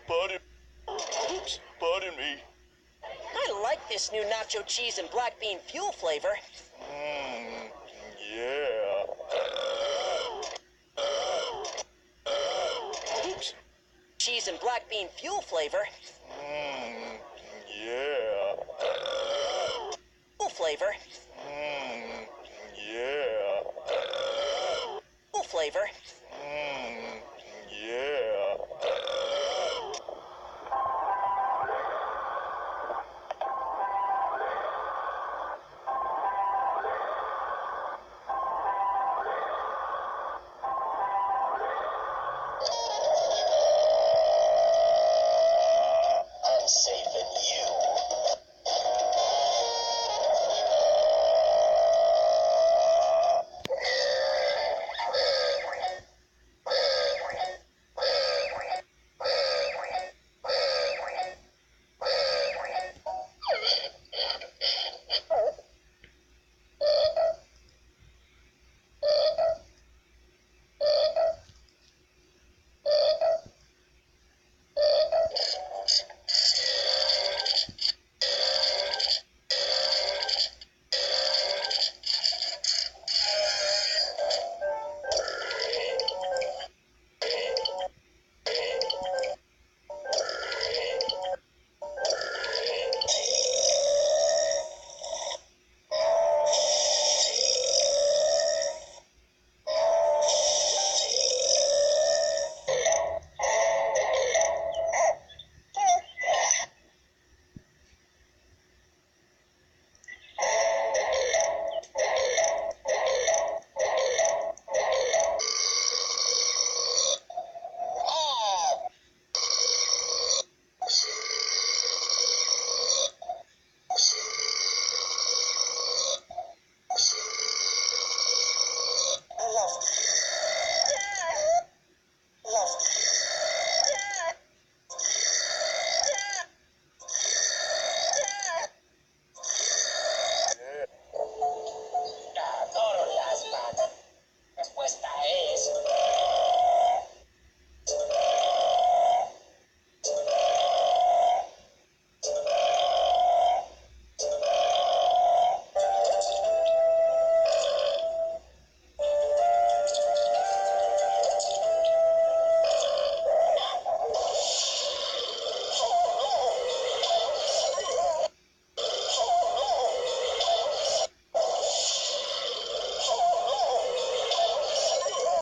Pardon. Oops, pardon me. I like this new nacho cheese and black bean fuel flavor. Mmm, yeah. Oops. Cheese and black bean fuel flavor. Mmm, yeah. Fuel flavor. Mmm, yeah. Fuel flavor. Mmm, yeah.